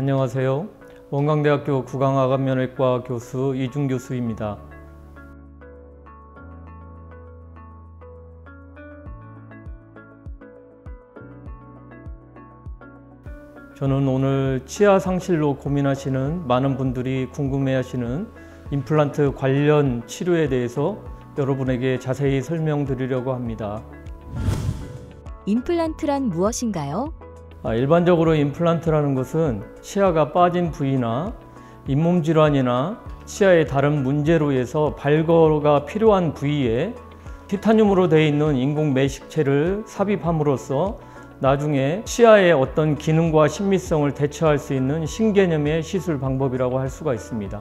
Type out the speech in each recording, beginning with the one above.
안녕하세요. 원광대학교 구강암면외과 교수 이준 교수입니다. 저는 오늘 치아 상실로 고민하시는 많은 분들이 궁금해하시는 임플란트 관련 치료에 대해서 여러분에게 자세히 설명드리려고 합니다. 임플란트란 무엇인가요? 일반적으로 임플란트라는 것은 치아가 빠진 부위나 잇몸 질환이나 치아의 다른 문제로 인해서 발거가 필요한 부위에 티타늄으로 되어 있는 인공 매식체를 삽입함으로써 나중에 치아의 어떤 기능과 신미성을 대체할 수 있는 신개념의 시술 방법이라고 할 수가 있습니다.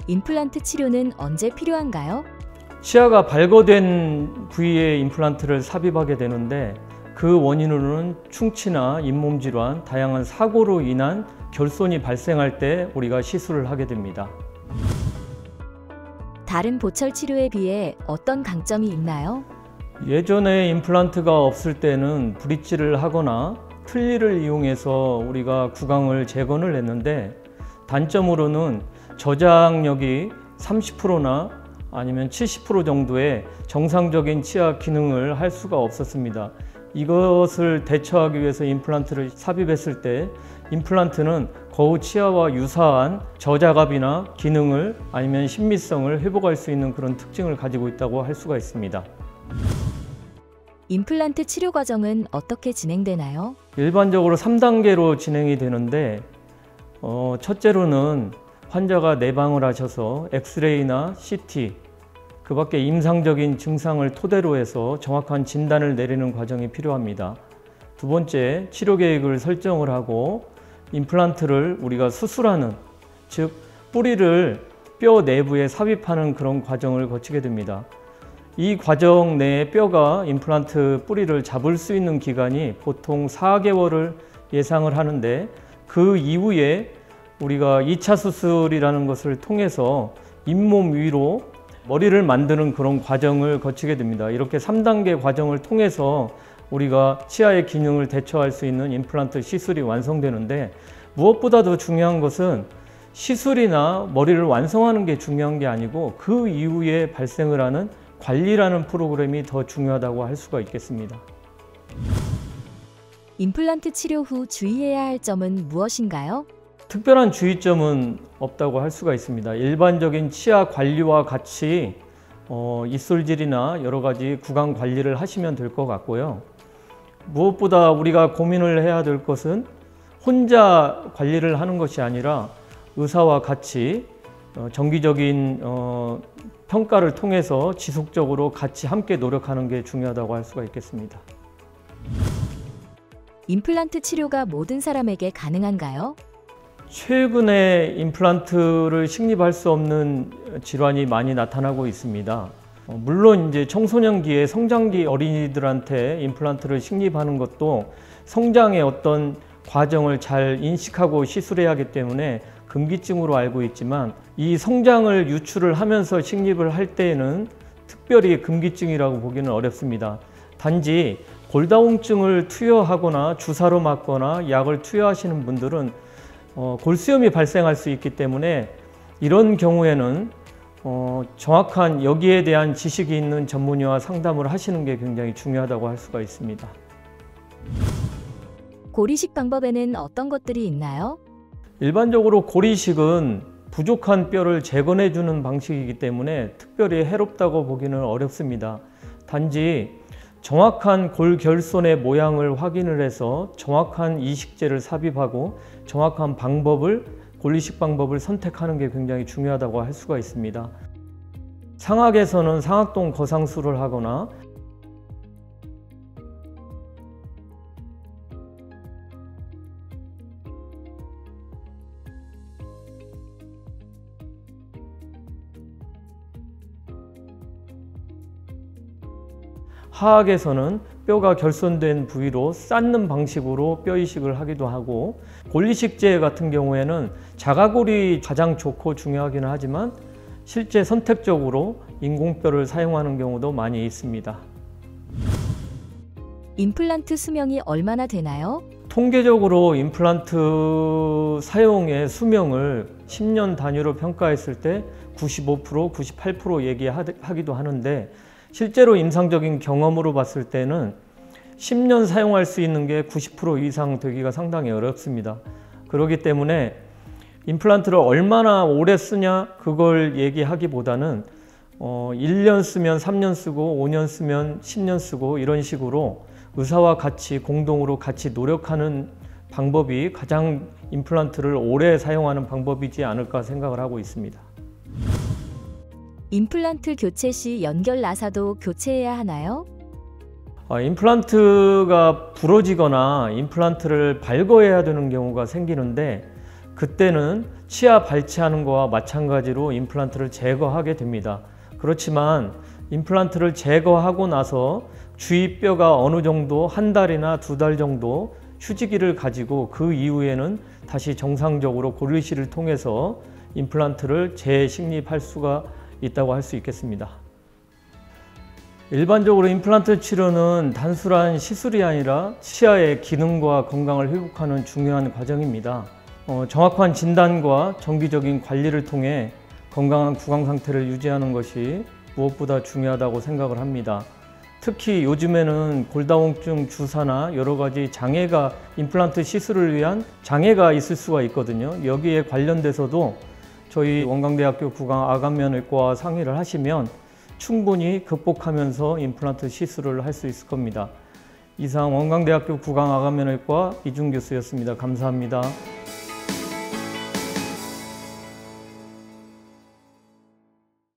임플란트 치료는 언제 필요한가요? 치아가 발거된 부위에 임플란트를 삽입하게 되는데 그 원인으로는 충치나 잇몸 질환, 다양한 사고로 인한 결손이 발생할 때 우리가 시술을 하게 됩니다. 다른 보철 치료에 비해 어떤 강점이 있나요? 예전에 임플란트가 없을 때는 브릿지를 하거나 틀니를 이용해서 우리가 구강을 재건을 했는데 단점으로는 저장력이 30%나 아니면 70% 정도의 정상적인 치아 기능을 할 수가 없었습니다. 이것을 대처하기 위해서 임플란트를 삽입했을 때 임플란트는 거우 치아와 유사한 저자갑이나 기능을 아니면 신미성을 회복할 수 있는 그런 특징을 가지고 있다고 할 수가 있습니다. 임플란트 치료 과정은 어떻게 진행되나요? 일반적으로 3단계로 진행이 되는데 첫째로는 환자가 내방을 하셔서 엑스레이나 CT 그 밖에 임상적인 증상을 토대로 해서 정확한 진단을 내리는 과정이 필요합니다. 두 번째, 치료 계획을 설정을 하고 임플란트를 우리가 수술하는, 즉 뿌리를 뼈 내부에 삽입하는 그런 과정을 거치게 됩니다. 이 과정 내에 뼈가 임플란트 뿌리를 잡을 수 있는 기간이 보통 4개월을 예상을 하는데 그 이후에 우리가 2차 수술이라는 것을 통해서 잇몸 위로 머리를 만드는 그런 과정을 거치게 됩니다. 이렇게 3단계 과정을 통해서 우리가 치아의 기능을 대처할 수 있는 임플란트 시술이 완성되는데 무엇보다도 중요한 것은 시술이나 머리를 완성하는 게 중요한 게 아니고 그 이후에 발생을 하는 관리라는 프로그램이 더 중요하다고 할 수가 있겠습니다. 임플란트 치료 후 주의해야 할 점은 무엇인가요? 특별한 주의점은 없다고 할 수가 있습니다. 일반적인 치아 관리와 같이 입술질이나 여러 가지 구강 관리를 하시면 될 것 같고요. 무엇보다 우리가 고민을 해야 될 것은 혼자 관리를 하는 것이 아니라 의사와 같이 정기적인 평가를 통해서 지속적으로 같이 함께 노력하는 게 중요하다고 할 수가 있겠습니다. 임플란트 치료가 모든 사람에게 가능한가요? 최근에 임플란트를 식립할 수 없는 질환이 많이 나타나고 있습니다. 물론 이제 청소년기에 성장기 어린이들한테 임플란트를 식립하는 것도 성장의 어떤 과정을 잘 인식하고 시술해야 하기 때문에 금기증으로 알고 있지만 이 성장을 유출을 하면서 식립을 할 때에는 특별히 금기증이라고 보기는 어렵습니다. 단지 골다공증을 투여하거나 주사로 맞거나 약을 투여하시는 분들은 골수염이 발생할 수 있기 때문에 이런 경우에는 정확한 여기에 대한 지식이 있는 전문의와 상담을 하시는 게 굉장히 중요하다고 할 수가 있습니다. 고리식 방법에는 어떤 것들이 있나요? 일반적으로 고리식은 부족한 뼈를 재건해 주는 방식이기 때문에 특별히 해롭다고 보기는 어렵습니다. 단지 정확한 골결손의 모양을 확인을 해서 정확한 이식제를 삽입하고 정확한 방법을 고리식 방법을 선택하는 게 굉장히 중요하다고 할 수가 있습니다. 상악에서는 상악동 거상술을 하거나 하악에서는 뼈가 결손된 부위로 쌓는 방식으로 뼈 이식을 하기도 하고 골리식제 같은 경우에는 자가골이 가장 좋고 중요하기는 하지만 실제 선택적으로 인공뼈를 사용하는 경우도 많이 있습니다. 임플란트 수명이 얼마나 되나요? 통계적으로 임플란트 사용의 수명을 10년 단위로 평가했을 때 95%, 98% 얘기하기도 하는데 실제로 임상적인 경험으로 봤을 때는 10년 사용할 수 있는 게 90% 이상 되기가 상당히 어렵습니다. 그렇기 때문에 임플란트를 얼마나 오래 쓰냐 그걸 얘기하기보다는 1년 쓰면 3년 쓰고 5년 쓰면 10년 쓰고 이런 식으로 의사와 같이 공동으로 같이 노력하는 방법이 가장 임플란트를 오래 사용하는 방법이지 않을까 생각을 하고 있습니다. 임플란트 교체 시 연결 나사도 교체해야 하나요? 임플란트가 부러지거나 임플란트를 발거해야 되는 경우가 생기는데 그때는 치아 발치하는 것과 마찬가지로 임플란트를 제거하게 됩니다. 그렇지만 임플란트를 제거하고 나서 주위뼈가 어느 정도 한 달이나 두 달 정도 휴지기를 가지고 그 이후에는 다시 정상적으로 고르시를 통해서 임플란트를 재식립할 수가 있다고 할 수 있겠습니다. 일반적으로 임플란트 치료는 단순한 시술이 아니라 치아의 기능과 건강을 회복하는 중요한 과정입니다. 정확한 진단과 정기적인 관리를 통해 건강한 구강 상태를 유지하는 것이 무엇보다 중요하다고 생각을 합니다. 특히 요즘에는 골다공증 주사나 여러 가지 장애가 임플란트 시술을 위한 장애가 있을 수가 있거든요. 여기에 관련돼서도 저희 원광대학교 구강암면외과와 상의를 하시면 충분히 극복하면서 임플란트 시술을 할 수 있을 겁니다. 이상 원광대학교 구강암면외과 이준 교수였습니다. 감사합니다.